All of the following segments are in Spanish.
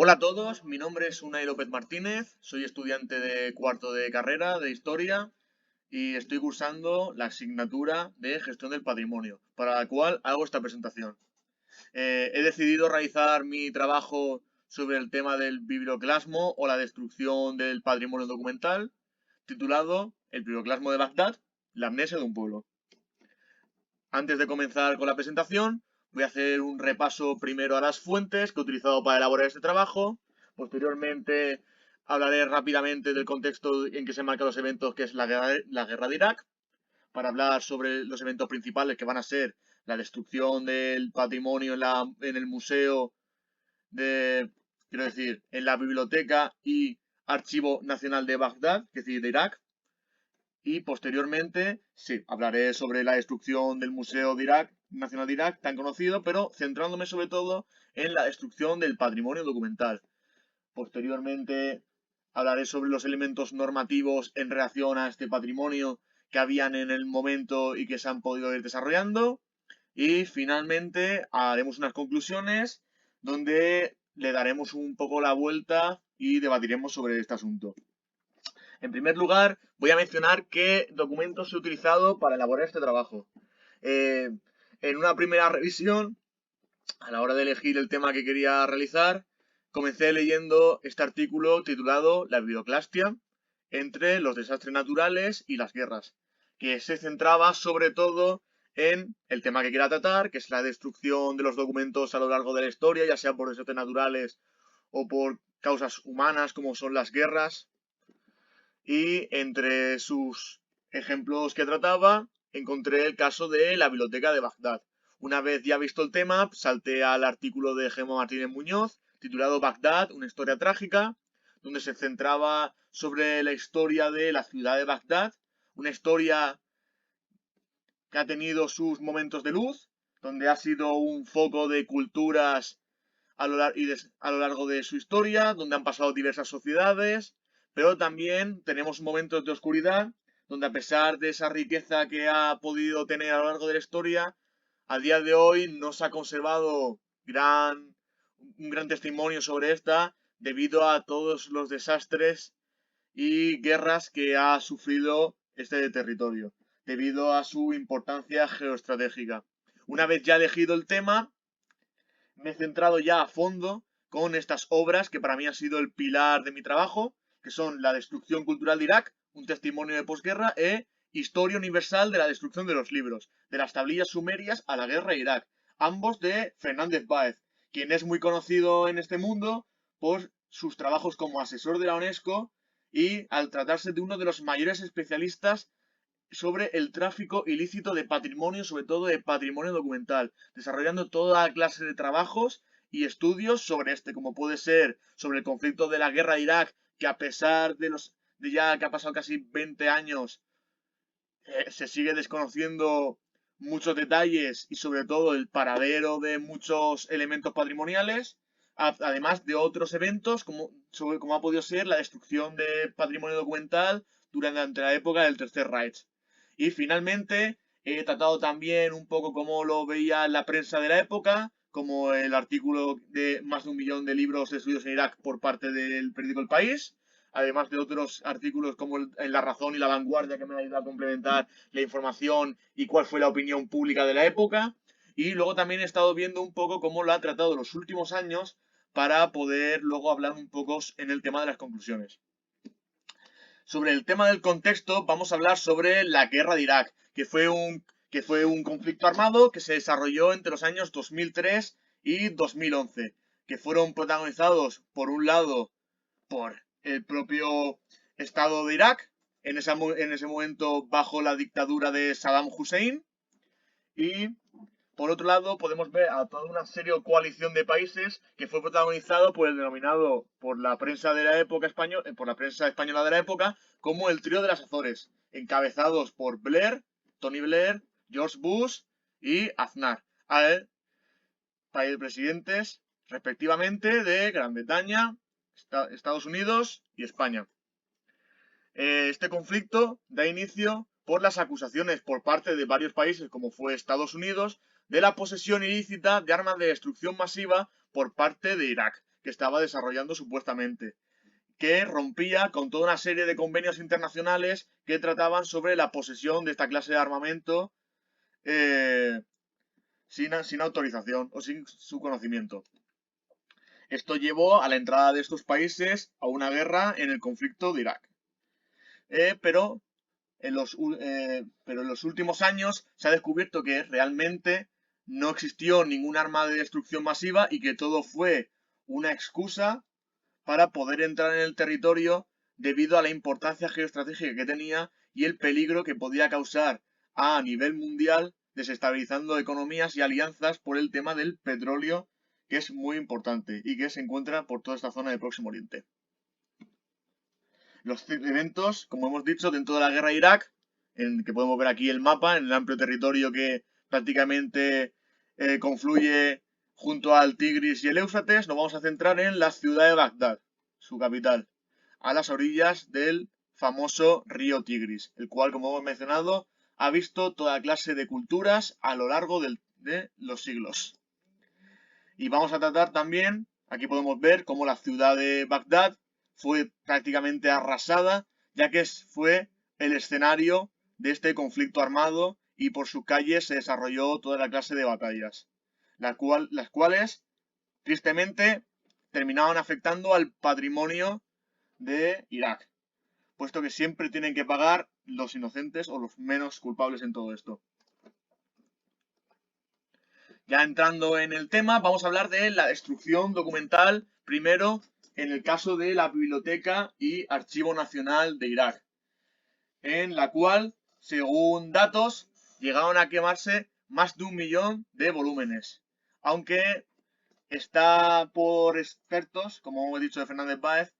Hola a todos, mi nombre es Unai López Martínez, soy estudiante de cuarto de carrera de Historia y estoy cursando la asignatura de Gestión del Patrimonio, para la cual hago esta presentación. He decidido realizar mi trabajo sobre el tema del biblioclasmo o la destrucción del patrimonio documental, titulado El biblioclasmo de Bagdad, la amnesia de un pueblo. Antes de comenzar con la presentación, voy a hacer un repaso primero a las fuentes que he utilizado para elaborar este trabajo. Posteriormente hablaré rápidamente del contexto en que se marcan los eventos, que es la guerra de Irak, para hablar sobre los eventos principales que van a ser la destrucción del patrimonio en el museo de, quiero decir, en la biblioteca y archivo nacional de Bagdad, es decir, de Irak. Y posteriormente, sí, hablaré sobre la destrucción del Museo de Irak, Nacional de Irak, tan conocido, pero centrándome sobre todo en la destrucción del patrimonio documental. Posteriormente, hablaré sobre los elementos normativos en relación a este patrimonio que habían en el momento y que se han podido ir desarrollando. Y finalmente, haremos unas conclusiones donde le daremos un poco la vuelta y debatiremos sobre este asunto. En primer lugar, voy a mencionar qué documentos he utilizado para elaborar este trabajo. Eh, en una primera revisión, a la hora de elegir el tema que quería realizar, comencé leyendo este artículo titulado La biblioclastia entre los desastres naturales y las guerras, que se centraba sobre todo en el tema que quería tratar, que es la destrucción de los documentos a lo largo de la historia, ya sea por desastres naturales o por causas humanas como son las guerras, y entre sus ejemplos que trataba encontré el caso de la biblioteca de Bagdad. Una vez ya visto el tema, salté al artículo de Gemma Martínez Muñoz, titulado Bagdad, una historia trágica, donde se centraba sobre la historia de la ciudad de Bagdad, una historia que ha tenido sus momentos de luz, donde ha sido un foco de culturas a lo largo de su historia, donde han pasado diversas sociedades, pero también tenemos momentos de oscuridad, donde a pesar de esa riqueza que ha podido tener a lo largo de la historia, a día de hoy no se ha conservado un gran testimonio sobre esta debido a todos los desastres y guerras que ha sufrido este territorio, debido a su importancia geoestratégica. Una vez ya elegido el tema, me he centrado ya a fondo con estas obras que para mí han sido el pilar de mi trabajo, que son La destrucción cultural de Irak, un testimonio de posguerra, e Historia universal de la destrucción de los libros, de las tablillas sumerias a la guerra de Irak, ambos de Fernández Báez, quien es muy conocido en este mundo por sus trabajos como asesor de la UNESCO y al tratarse de uno de los mayores especialistas sobre el tráfico ilícito de patrimonio, sobre todo de patrimonio documental, desarrollando toda clase de trabajos y estudios sobre este, como puede ser sobre el conflicto de la guerra de Irak, que a pesar de ya que ha pasado casi 20 años, se sigue desconociendo muchos detalles y sobre todo el paradero de muchos elementos patrimoniales, además de otros eventos como ha podido ser la destrucción de patrimonio documental durante la época del Tercer Reich. Y finalmente he tratado también un poco cómo lo veía la prensa de la época, como el artículo de más de 1 millón de libros destruidos en Irak por parte del periódico El País, además de otros artículos como en La Razón y La Vanguardia que me han ayudado a complementar la información y cuál fue la opinión pública de la época. Y luego también he estado viendo un poco cómo lo ha tratado los últimos años para poder luego hablar un poco en el tema de las conclusiones. Sobre el tema del contexto, vamos a hablar sobre la guerra de Irak, que fue un conflicto armado que se desarrolló entre los años 2003 y 2011, que fueron protagonizados, por un lado, por el propio Estado de Irak, en ese momento bajo la dictadura de Saddam Hussein, y por otro lado podemos ver a toda una serie o coalición de países que fue protagonizado por el denominado por la prensa de la época por la prensa española de la época como el trío de las Azores, encabezados por Blair, Tony Blair, George Bush y Aznar, presidentes respectivamente de Gran Bretaña, Estados Unidos y España. Este conflicto da inicio por las acusaciones por parte de varios países, como fue Estados Unidos, de la posesión ilícita de armas de destrucción masiva por parte de Irak, que estaba desarrollando supuestamente, que rompía con toda una serie de convenios internacionales que trataban sobre la posesión de esta clase de armamento eh, sin autorización o sin su conocimiento. Esto llevó a la entrada de estos países a una guerra en el conflicto de Irak. Pero en los últimos años se ha descubierto que realmente no existió ningún arma de destrucción masiva y que todo fue una excusa para poder entrar en el territorio debido a la importancia geoestratégica que tenía y el peligro que podía causar a nivel mundial, desestabilizando economías y alianzas por el tema del petróleo, que es muy importante y que se encuentra por toda esta zona del Próximo Oriente. Los eventos, como hemos dicho, dentro de la guerra de Irak, en que podemos ver aquí el mapa, en el amplio territorio que prácticamente confluye junto al Tigris y el Éufrates, nos vamos a centrar en la ciudad de Bagdad, su capital, a las orillas del famoso río Tigris, el cual, como hemos mencionado, ha visto toda clase de culturas a lo largo de los siglos. Y vamos a tratar también, aquí podemos ver cómo la ciudad de Bagdad fue prácticamente arrasada, ya que fue el escenario de este conflicto armado y por sus calles se desarrolló toda la clase de batallas, las cuales, tristemente, terminaban afectando al patrimonio de Irak, puesto que siempre tienen que pagar los inocentes o los menos culpables en todo esto. Ya entrando en el tema, vamos a hablar de la destrucción documental, primero en el caso de la Biblioteca y Archivo Nacional de Irak, en la cual, según datos, llegaron a quemarse más de 1 millón de volúmenes, aunque está por expertos, como he dicho de Fernández Báez,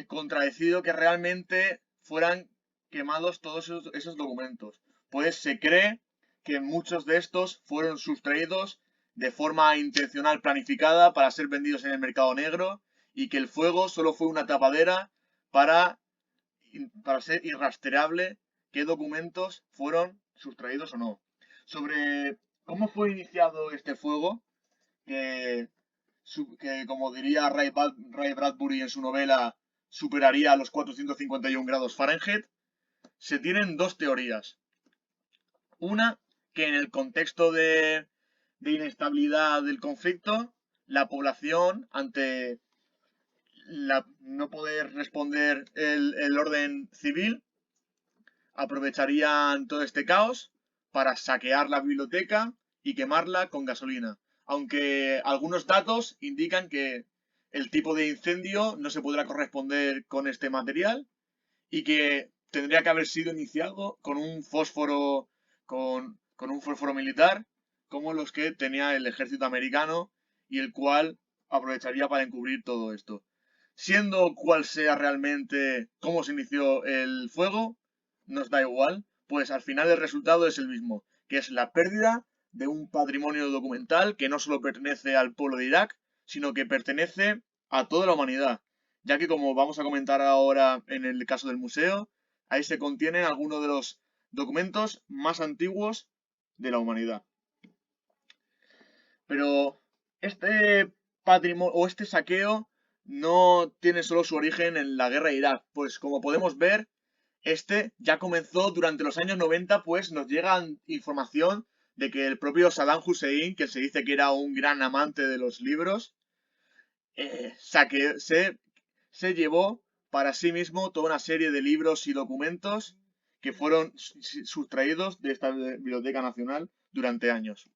contradecido que realmente fueran quemados todos esos documentos, pues se cree que muchos de estos fueron sustraídos de forma intencional planificada para ser vendidos en el mercado negro y que el fuego solo fue una tapadera para ser irrastreable qué documentos fueron sustraídos o no. Sobre cómo fue iniciado este fuego, que, como diría Ray Bradbury en su novela, superaría los 451 grados Fahrenheit, se tienen dos teorías. Una, que en el contexto de inestabilidad del conflicto, la población, ante no poder responder el orden civil, aprovecharían todo este caos para saquear la biblioteca y quemarla con gasolina. Aunque algunos datos indican que el tipo de incendio no se podrá corresponder con este material y que tendría que haber sido iniciado con un fósforo, con un fósforo militar, como los que tenía el ejército americano y el cual aprovecharía para encubrir todo esto. Siendo cual sea realmente cómo se inició el fuego, nos da igual, pues al final el resultado es el mismo, que es la pérdida de un patrimonio documental que no solo pertenece al pueblo de Irak, sino que pertenece a toda la humanidad, ya que como vamos a comentar ahora en el caso del museo, ahí se contienen algunos de los documentos más antiguos de la humanidad. Pero este patrimonio o este saqueo no tiene solo su origen en la guerra de Irak, pues como podemos ver, este ya comenzó durante los años 90, pues nos llega información de que el propio Saddam Hussein, que se dice que era un gran amante de los libros, se llevó para sí mismo toda una serie de libros y documentos que fueron sustraídos de esta Biblioteca Nacional durante años.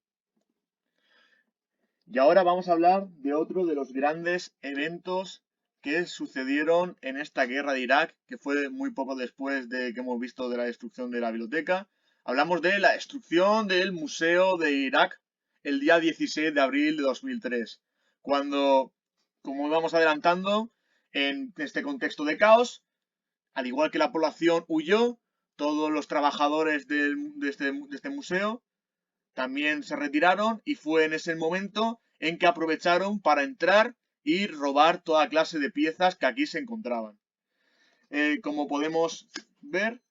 Y ahora vamos a hablar de otro de los grandes eventos que sucedieron en esta guerra de Irak, que fue muy poco después de que hemos visto de la destrucción de la biblioteca. Hablamos de la destrucción del Museo de Irak el día 16 de abril de 2003, cuando, como íbamos adelantando, en este contexto de caos, al igual que la población huyó, todos los trabajadores de este museo también se retiraron y fue en ese momento en que aprovecharon para entrar y robar toda clase de piezas que aquí se encontraban. Como podemos ver,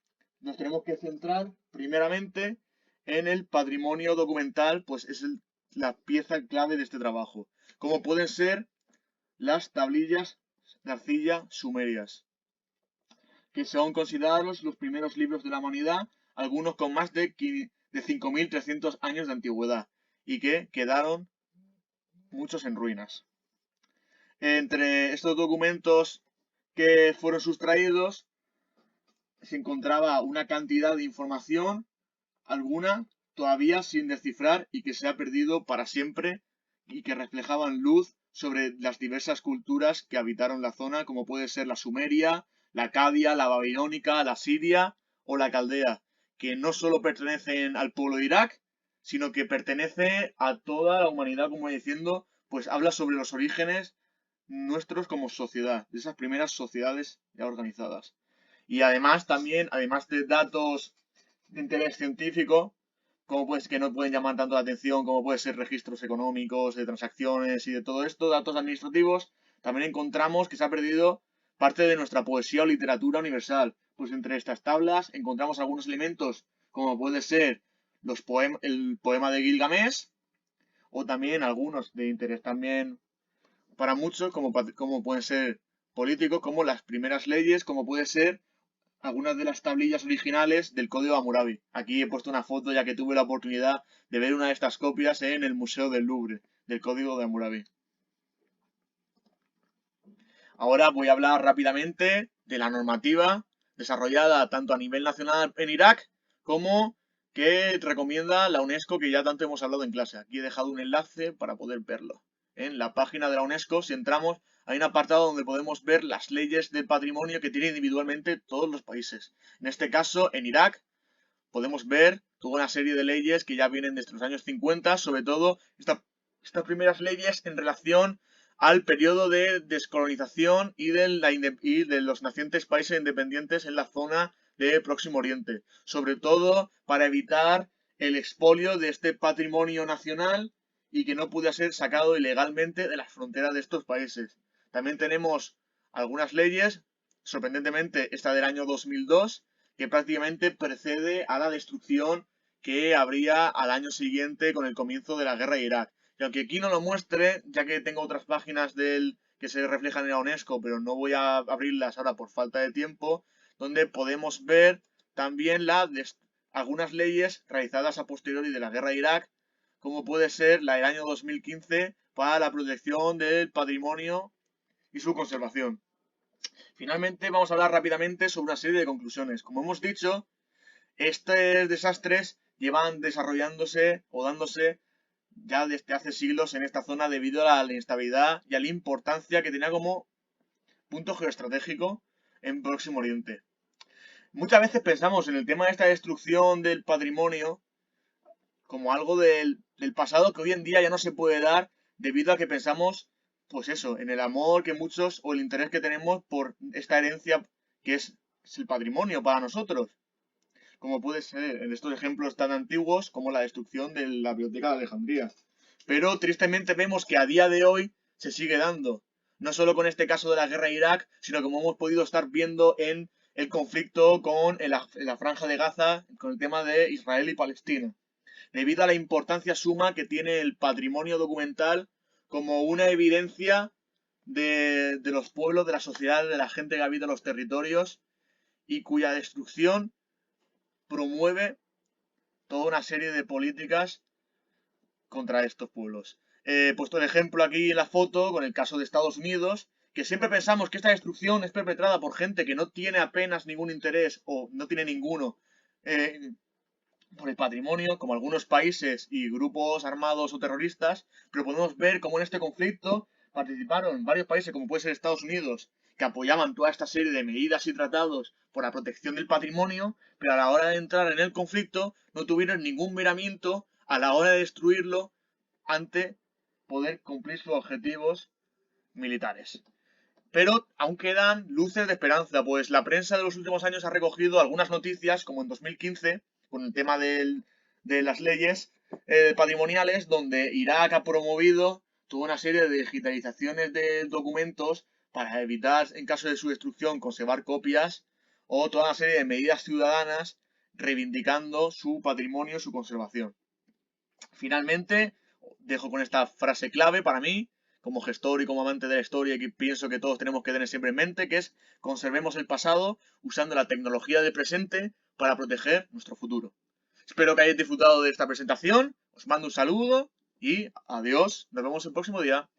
nos tenemos que centrar primeramente en el patrimonio documental, pues es la pieza clave de este trabajo, como pueden ser las tablillas de arcilla sumerias, que son considerados los primeros libros de la humanidad, algunos con más de 5.300 años de antigüedad, y que quedaron muchos en ruinas. Entre estos documentos que fueron sustraídos se encontraba una cantidad de información, alguna todavía sin descifrar y que se ha perdido para siempre y que reflejaban luz sobre las diversas culturas que habitaron la zona, como puede ser la sumeria, la acadia, la babilónica, la siria o la caldea, que no solo pertenecen al pueblo de Irak, sino que pertenece a toda la humanidad, como diciendo, pues habla sobre los orígenes nuestros como sociedad, de esas primeras sociedades ya organizadas. Y además también, además de datos de interés científico, como pues que no pueden llamar tanto la atención como puede ser registros económicos, de transacciones y de todo esto, datos administrativos, también encontramos que se ha perdido parte de nuestra poesía o literatura universal. Pues entre estas tablas encontramos algunos elementos como puede ser el poema de Gilgamesh o también algunos de interés también para muchos, como pueden ser políticos, como las primeras leyes, como puede ser algunas de las tablillas originales del Código Hammurabi. Aquí he puesto una foto ya que tuve la oportunidad de ver una de estas copias en el Museo del Louvre, del Código de Hammurabi. Ahora voy a hablar rápidamente de la normativa desarrollada tanto a nivel nacional en Irak como que recomienda la UNESCO, que ya tanto hemos hablado en clase. Aquí he dejado un enlace para poder verlo. En la página de la UNESCO, si entramos, hay un apartado donde podemos ver las leyes del patrimonio que tienen individualmente todos los países. En este caso, en Irak, podemos ver toda una serie de leyes que ya vienen desde los años 50, sobre todo estas primeras leyes en relación al periodo de descolonización y de los nacientes países independientes en la zona de Próximo Oriente, sobre todo para evitar el expolio de este patrimonio nacional y que no pudiera ser sacado ilegalmente de las fronteras de estos países. También tenemos algunas leyes, sorprendentemente esta del año 2002, que prácticamente precede a la destrucción que habría al año siguiente con el comienzo de la guerra de Irak. Y aunque aquí no lo muestre, ya que tengo otras páginas que se reflejan en la UNESCO, pero no voy a abrirlas ahora por falta de tiempo, donde podemos ver también algunas leyes realizadas a posteriori de la guerra de Irak, como puede ser la del año 2015 para la protección del patrimonio y su conservación. Finalmente vamos a hablar rápidamente sobre una serie de conclusiones. Como hemos dicho, estos desastres llevan desarrollándose o dándose ya desde hace siglos en esta zona debido a la inestabilidad y a la importancia que tenía como punto geoestratégico en Próximo Oriente. Muchas veces pensamos en el tema de esta destrucción del patrimonio como algo del pasado que hoy en día ya no se puede dar debido a que pensamos, pues eso, en el amor que muchos o el interés que tenemos por esta herencia que es el patrimonio para nosotros, como puede ser en estos ejemplos tan antiguos como la destrucción de la Biblioteca de Alejandría. Pero tristemente vemos que a día de hoy se sigue dando, no solo con este caso de la guerra de Irak, sino como hemos podido estar viendo en el conflicto en la Franja de Gaza, con el tema de Israel y Palestina, debido a la importancia suma que tiene el patrimonio documental como una evidencia de los pueblos, de la sociedad, de la gente que habita los territorios y cuya destrucción promueve toda una serie de políticas contra estos pueblos. He puesto el ejemplo aquí en la foto con el caso de Estados Unidos, que siempre pensamos que esta destrucción es perpetrada por gente que no tiene apenas ningún interés o no tiene ninguno por el patrimonio, como algunos países y grupos armados o terroristas, pero podemos ver cómo en este conflicto participaron varios países, como puede ser Estados Unidos, que apoyaban toda esta serie de medidas y tratados por la protección del patrimonio, pero a la hora de entrar en el conflicto no tuvieron ningún miramiento a la hora de destruirlo ante poder cumplir sus objetivos militares. Pero aún quedan luces de esperanza, pues la prensa de los últimos años ha recogido algunas noticias, como en 2015, con el tema de las leyes patrimoniales, donde Irak ha promovido toda una serie de digitalizaciones de documentos para evitar, en caso de su destrucción, conservar copias, o toda una serie de medidas ciudadanas reivindicando su patrimonio y su conservación. Finalmente, dejo con esta frase clave para mí, como gestor y como amante de la historia, que pienso que todos tenemos que tener siempre en mente, que es conservemos el pasado usando la tecnología del presente para proteger nuestro futuro. Espero que hayáis disfrutado de esta presentación, os mando un saludo y adiós, nos vemos el próximo día.